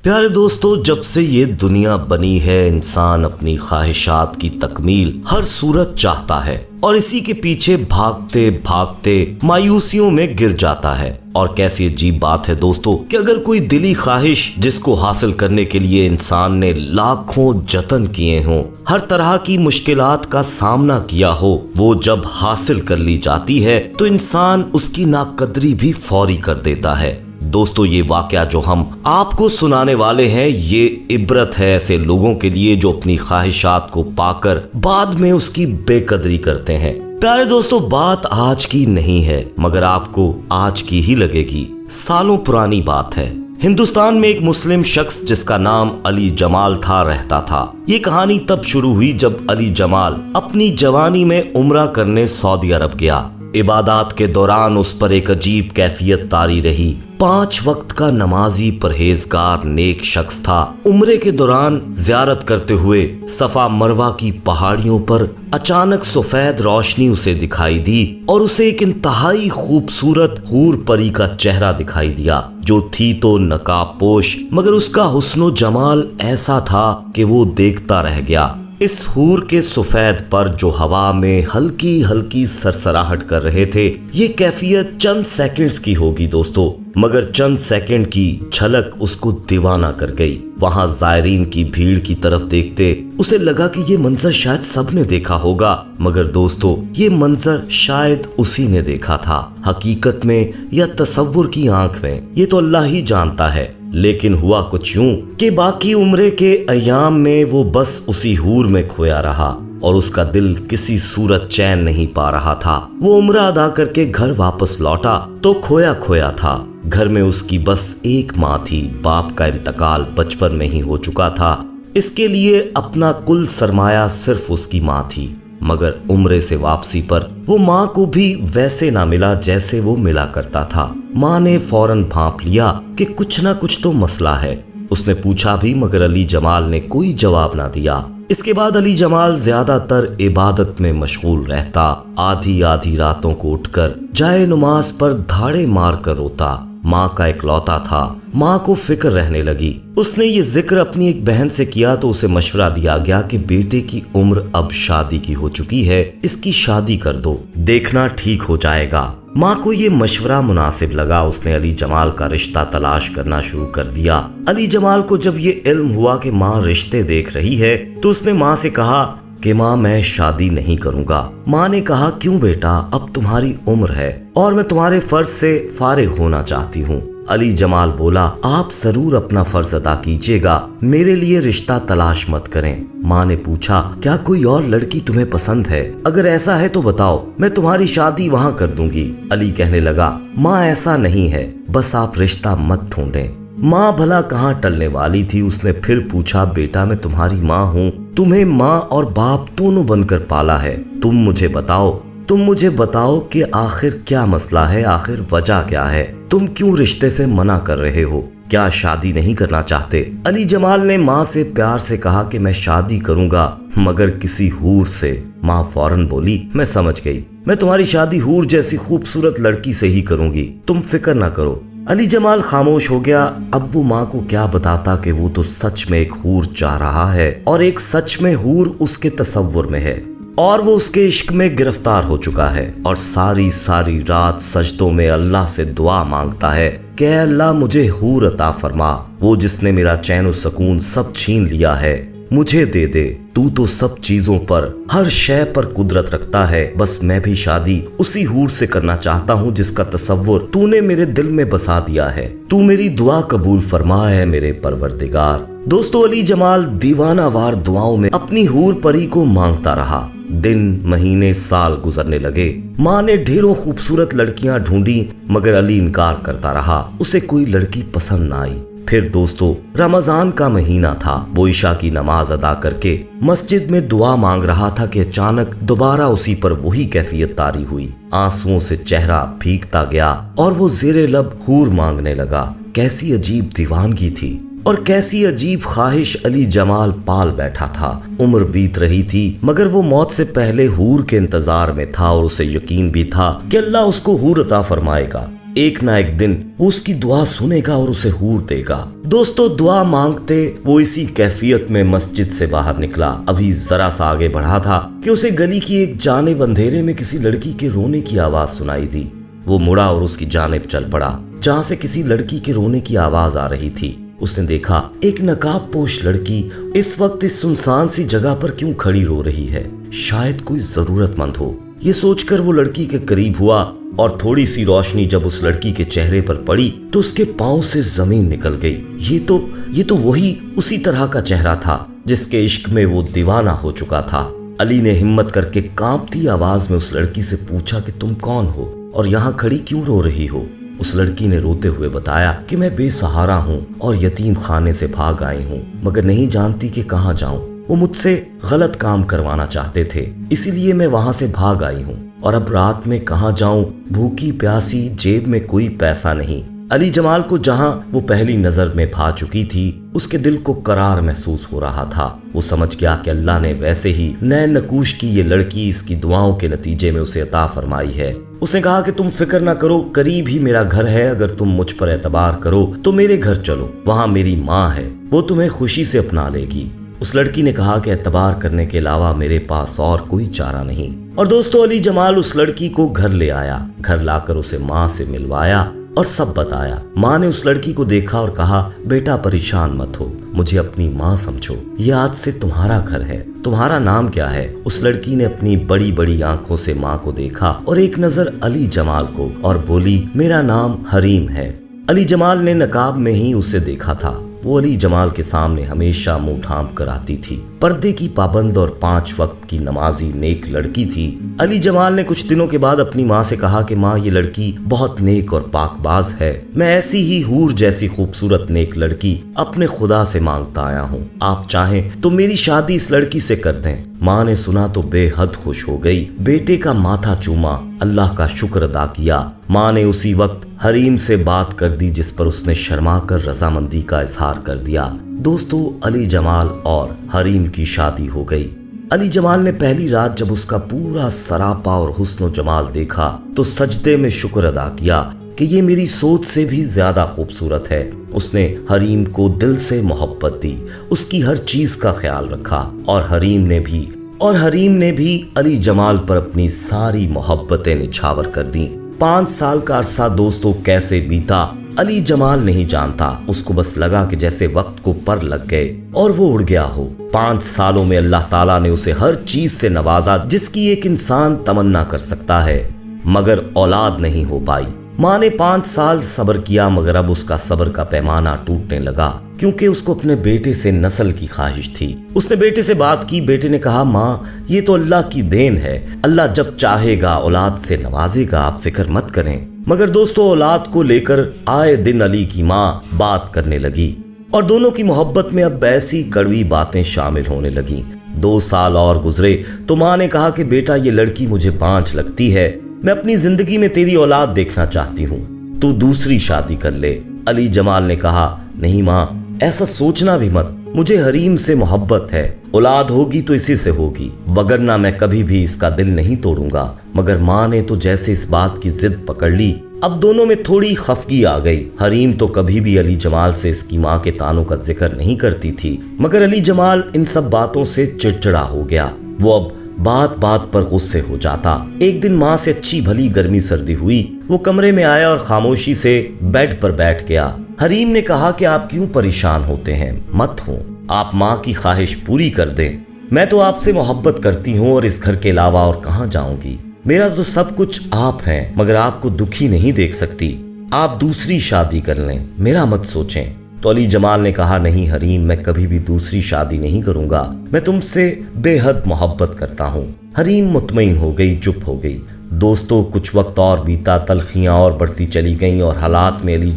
پیارے دوستو، جب سے یہ دنیا بنی ہے انسان اپنی خواہشات کی تکمیل ہر صورت چاہتا ہے اور اسی کے پیچھے بھاگتے بھاگتے مایوسیوں میں گر جاتا ہے۔ اور کیسی عجیب بات ہے دوستو کہ اگر کوئی دلی خواہش جس کو حاصل کرنے کے لیے انسان نے لاکھوں جتن کیے ہوں، ہر طرح کی مشکلات کا سامنا کیا ہو، وہ جب حاصل کر لی جاتی ہے تو انسان اس کی ناقدری بھی فوری کر دیتا ہے۔ دوستو، یہ واقعہ جو ہم آپ کو سنانے والے ہیں یہ عبرت ہے ایسے لوگوں کے لیے جو اپنی خواہشات کو پا کر بعد میں اس کی بے قدری کرتے ہیں۔ پیارے دوستو، بات آج کی نہیں ہے مگر آپ کو آج کی ہی لگے گی، سالوں پرانی بات ہے۔ ہندوستان میں ایک مسلم شخص جس کا نام علی جمال تھا رہتا تھا۔ یہ کہانی تب شروع ہوئی جب علی جمال اپنی جوانی میں عمرہ کرنے سعودی عرب گیا۔ عبادات کے دوران اس پر ایک عجیب کیفیت طاری رہی۔ 5 وقت کا نمازی پرہیزگار نیک شخص تھا۔ عمرے کے دوران زیارت کرتے ہوئے صفا مروہ کی پہاڑیوں پر اچانک سفید روشنی اسے دکھائی دی اور اسے ایک انتہائی خوبصورت حور پری کا چہرہ دکھائی دیا جو تھی تو نقاب پوش، مگر اس کا حسن و جمال ایسا تھا کہ وہ دیکھتا رہ گیا۔ اس حور کے سفید پر جو ہوا میں ہلکی ہلکی سرسراہٹ کر رہے تھے، یہ کیفیت چند سیکنڈز کی ہوگی دوستو، مگر چند سیکنڈ کی جھلک اس کو دیوانہ کر گئی۔ وہاں زائرین کی بھیڑ کی طرف دیکھتے اسے لگا کہ یہ منظر شاید سب نے دیکھا ہوگا، مگر دوستو یہ منظر شاید اسی نے دیکھا تھا، حقیقت میں یا تصور کی آنکھ میں یہ تو اللہ ہی جانتا ہے۔ لیکن ہوا کچھ یوں کہ باقی عمرے کے ایام میں وہ بس اسی حور میں کھویا رہا اور اس کا دل کسی صورت چین نہیں پا رہا تھا۔ وہ عمرہ ادا کر کے گھر واپس لوٹا تو کھویا کھویا تھا۔ گھر میں اس کی بس ایک ماں تھی، باپ کا انتقال بچپن میں ہی ہو چکا تھا، اس کے لیے اپنا کل سرمایہ صرف اس کی ماں تھی۔ مگر عمرے سے واپسی پر وہ ماں کو بھی ویسے نہ ملا جیسے وہ ملا کرتا تھا۔ ماں نے فوراً بھانپ لیا کہ کچھ نہ کچھ تو مسئلہ ہے۔ اس نے پوچھا بھی مگر علی جمال نے کوئی جواب نہ دیا۔ اس کے بعد علی جمال زیادہ تر عبادت میں مشغول رہتا، آدھی آدھی راتوں کو اٹھ کر جائے نماز پر دھاڑے مار کر روتا۔ ماں کا اکلوتا تھا، ماں کو فکر رہنے لگی۔ اس نے یہ ذکر اپنی ایک بہن سے کیا تو اسے مشورہ دیا گیا کہ بیٹے کی عمر اب شادی کی ہو چکی ہے، اس کی شادی کر دو، دیکھنا ٹھیک ہو جائے گا۔ ماں کو یہ مشورہ مناسب لگا، اس نے علی جمال کا رشتہ تلاش کرنا شروع کر دیا۔ علی جمال کو جب یہ علم ہوا کہ ماں رشتے دیکھ رہی ہے تو اس نے ماں سے کہا کہ ماں میں شادی نہیں کروں گا۔ ماں نے کہا کیوں بیٹا، اب تمہاری عمر ہے اور میں تمہارے فرض سے فارغ ہونا چاہتی ہوں۔ علی جمال بولا آپ ضرور اپنا فرض ادا کیجیے گا، میرے لیے رشتہ تلاش مت کریں۔ ماں نے پوچھا کیا کوئی اور لڑکی تمہیں پسند ہے؟ اگر ایسا ہے تو بتاؤ، میں تمہاری شادی وہاں کر دوں گی۔ علی کہنے لگا ماں ایسا نہیں ہے، بس آپ رشتہ مت ڈھونڈیں۔ ماں بھلا کہاں ٹلنے والی تھی، اس نے پھر پوچھا بیٹا میں تمہاری ماں ہوں، تمہیں ماں اور باپ دونوں بن کر پالا ہے، تم مجھے بتاؤ کہ آخر کیا مسئلہ ہے، آخر وجہ کیا ہے، تم کیوں رشتے سے منع کر رہے ہو، کیا شادی نہیں کرنا چاہتے؟ علی جمال نے ماں سے پیار سے کہا کہ میں شادی کروں گا مگر کسی حور سے۔ ماں فوراً بولی میں سمجھ گئی، میں تمہاری شادی حور جیسی خوبصورت لڑکی سے ہی کروں گی، تم فکر نہ کرو۔ علی جمال خاموش ہو گیا۔ اب وہ ماں کو کیا بتاتا کہ وہ تو سچ میں ایک حور چاہ رہا ہے اور ایک سچ میں حور اس کے تصور میں ہے اور وہ اس کے عشق میں گرفتار ہو چکا ہے اور ساری رات سجدوں میں اللہ سے دعا مانگتا ہے کہ اے اللہ مجھے حور عطا فرما، وہ جس نے میرا چین و سکون سب چھین لیا ہے مجھے دے دے، تو سب چیزوں پر ہر شے پر قدرت رکھتا ہے، بس میں بھی شادی اسی حور سے کرنا چاہتا ہوں جس کا تصور تو نے میرے دل میں بسا دیا ہے، تو میری دعا قبول فرما ہے میرے پروردگار۔ دوستو علی جمال دیوانہ وار دعاؤں میں اپنی حور پری کو مانگتا رہا۔ دن مہینے سال گزرنے لگے، ماں نے ڈھیروں خوبصورت لڑکیاں ڈھونڈی مگر علی انکار کرتا رہا، اسے کوئی لڑکی پسند نہ آئی۔ پھر دوستو رمضان کا مہینہ تھا، وہ عشاء کی نماز ادا کر کے مسجد میں دعا مانگ رہا تھا کہ اچانک دوبارہ اسی پر وہی کیفیت طاری ہوئی، آنسوؤں سے چہرہ بھیگتا گیا اور وہ زیر لب حور مانگنے لگا۔ کیسی عجیب دیوانگی تھی اور کیسی عجیب خواہش علی جمال پال بیٹھا تھا۔ عمر بیت رہی تھی مگر وہ موت سے پہلے حور کے انتظار میں تھا اور اسے یقین بھی تھا کہ اللہ اس کو حور عطا فرمائے گا۔ ایک نہ ایک دن وہ اس کی دعا سنے گا اور اسے حور دے گا۔ دوستو دعا مانگتے وہ اسی کیفیت میں مسجد سے باہر نکلا۔ ابھی ذرا سا آگے بڑھا تھا کہ اسے گلی کی ایک جانب اندھیرے میں کسی لڑکی کے رونے کی آواز سنائی دی۔ وہ مڑا اور اس کی جانب چل پڑا جہاں سے کسی لڑکی کے رونے کی آواز آ رہی تھی۔ اس نے دیکھا ایک نقاب پوش لڑکی اس وقت اس سنسان سی جگہ پر کیوں کھڑی رو رہی ہے، شاید کوئی ضرورت مند ہو۔ یہ سوچ کر وہ لڑکی کے قریب ہوا اور تھوڑی سی روشنی جب اس لڑکی کے چہرے پر پڑی تو اس کے پاؤں سے زمین نکل گئی۔ یہ تو وہی اسی طرح کا چہرہ تھا جس کے عشق میں وہ دیوانہ ہو چکا تھا۔ علی نے ہمت کر کے کانپتی آواز میں اس لڑکی سے پوچھا کہ تم کون ہو اور یہاں کھڑی کیوں رو رہی ہو؟ اس لڑکی نے روتے ہوئے بتایا کہ میں بے سہارا ہوں اور یتیم خانے سے بھاگ آئی ہوں، مگر نہیں جانتی کہ کہاں جاؤں۔ وہ مجھ سے غلط کام کروانا چاہتے تھے، اسی لیے میں وہاں سے بھاگ آئی ہوں، اور اب رات میں کہاں جاؤں، بھوکی پیاسی، جیب میں کوئی پیسہ نہیں۔ علی جمال کو جہاں وہ پہلی نظر میں بھا چکی تھی اس کے دل کو قرار محسوس ہو رہا تھا۔ وہ سمجھ گیا کہ اللہ نے ویسے ہی نین نکوش کی یہ لڑکی اس کی دعاؤں کے نتیجے میں اسے عطا فرمائی ہے۔ اس نے کہا کہ تم فکر نہ کرو، قریب ہی میرا گھر ہے، اگر تم مجھ پر اعتبار کرو تو میرے گھر چلو، وہاں میری ماں ہے، وہ تمہیں خوشی سے اپنا لے گی۔ اس لڑکی نے کہا کہ اعتبار کرنے کے علاوہ میرے پاس اور کوئی چارہ نہیں۔ اور دوستو علی جمال اس لڑکی کو گھر لے آیا، گھر لا کر اسے ماں سے ملوایا اور سب بتایا۔ ماں نے اس لڑکی کو دیکھا اور کہا بیٹا پریشان مت ہو، مجھے اپنی ماں سمجھو، یہ آج سے تمہارا گھر ہے، تمہارا نام کیا ہے؟ اس لڑکی نے اپنی بڑی بڑی آنکھوں سے ماں کو دیکھا اور ایک نظر علی جمال کو اور بولی میرا نام حریم ہے۔ علی جمال نے نقاب میں ہی اسے دیکھا تھا۔ وہ علی جمال کے سامنے ہمیشہ منہ ڈھانپ کر آتی تھی، پردے کی پابند اور 5 وقت کی نمازی نیک لڑکی تھی۔ علی جمال نے کچھ دنوں کے بعد اپنی ماں سے کہا کہ ماں یہ لڑکی بہت نیک اور پاک باز ہے، میں ایسی ہی حور جیسی خوبصورت نیک لڑکی اپنے خدا سے مانگتا آیا ہوں، آپ چاہیں تو میری شادی اس لڑکی سے کر دیں۔ ماں نے سنا تو بے حد خوش ہو گئی، بیٹے کا ماتھا چوما، اللہ کا شکر ادا کیا۔ ماں نے اسی وقت حریم سے بات کر دی جس پر اس نے شرما کر رضامندی کا اظہار کر دیا۔ دوستو علی جمال اور حریم کی شادی ہو گئی۔ علی جمال نے پہلی رات جب اس کا پورا سراپا اور حسن و جمال دیکھا تو سجدے میں شکر ادا کیا کہ یہ میری سوچ سے بھی زیادہ خوبصورت ہے۔ اس نے حریم کو دل سے محبت دی، اس کی ہر چیز کا خیال رکھا اور حریم نے بھی علی جمال پر اپنی ساری محبتیں نچھاور کر دیں۔ 5 سال کا عرصہ دوستو کیسے بیتا علی جمال نہیں جانتا، اس کو بس لگا کہ جیسے وقت کو پر لگ گئے اور وہ اڑ گیا ہو۔ 5 سالوں میں اللہ تعالیٰ نے اسے ہر چیز سے نوازا جس کی ایک انسان تمنا کر سکتا ہے، مگر اولاد نہیں ہو پائی۔ ماں نے 5 سال صبر کیا مگر اب اس کا صبر کا پیمانہ ٹوٹنے لگا کیونکہ اس کو اپنے بیٹے سے نسل کی خواہش تھی۔ اس نے بیٹے سے بات کی، بیٹے نے کہا ماں یہ تو اللہ کی دین ہے، اللہ جب چاہے گا اولاد سے نوازے گا، آپ فکر مت کریں۔ مگر دوستو اولاد کو لے کر آئے دن علی کی ماں بات کرنے لگی اور دونوں کی محبت میں اب ایسی کڑوی باتیں شامل ہونے لگیں۔ 2 سال اور گزرے تو ماں نے کہا کہ بیٹا یہ لڑکی مجھے 5 لگتی ہے، میں اپنی زندگی میں تیری اولاد دیکھنا چاہتی ہوں، تو دوسری شادی کر لے۔ علی جمال نے کہا نہیں ماں ایسا سوچنا بھی مت، مجھے حریم سے محبت ہے، اولاد ہوگی تو اسی سے ہوگی، وگرنہ میں کبھی بھی اس کا دل نہیں توڑوں گا۔ مگر ماں نے تو جیسے اس بات کی ضد پکڑ لی، اب دونوں میں تھوڑی خفگی آ گئی۔ حریم تو کبھی بھی علی جمال سے اس کی ماں کے تانوں کا ذکر نہیں کرتی تھی، مگر علی جمال ان سب باتوں سے چڑچڑا ہو گیا، وہ اب بات بات پر غصے ہو جاتا۔ ایک دن ماں سے اچھی بھلی گرمی سردی ہوئی، وہ کمرے میں آیا اور خاموشی سے بیڈ پر بیٹھ گیا۔ حریم نے کہا کہ آپ کیوں پریشان ہوتے ہیں، مت ہوں، آپ ماں کی خواہش پوری کر دیں، میں تو آپ سے محبت کرتی ہوں اور اس گھر کے علاوہ اور کہاں جاؤں گی، میرا تو سب کچھ آپ ہیں، مگر آپ کو دکھی نہیں دیکھ سکتی، آپ دوسری شادی کر لیں، میرا مت سوچیں۔ تو علی جمال نے کہا نہیں حریم میں کبھی بھی دوسری شادی نہیں کروں گا، میں تم سے بے حد محبت کرتا ہوں۔ حریم مطمئن ہو گئی، چپ ہو گئی۔ دوستو کچھ وقت اور بیتا، تلخیاں اور بڑھتی چلی گئیں اور حالات نے علی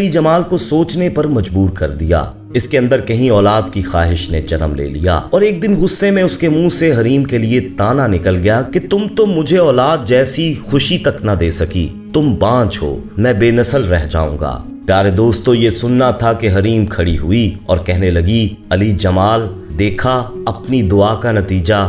جمال کو سوچنے پر مجبور کر دیا۔ اس کے اندر کہیں اولاد کی خواہش نے جنم لے لیا اور ایک دن غصے میں اس کے منہ سے حریم کے لیے تانا نکل گیا کہ تم تو مجھے اولاد جیسی خوشی تک نہ دے سکی، تم بانجھ ہو، میں بے نسل رہ جاؤں گا۔ پیارے دوستو یہ سننا تھا کہ حریم کھڑی ہوئی اور کہنے لگی علی جمال دیکھا اپنی دعا کا نتیجہ،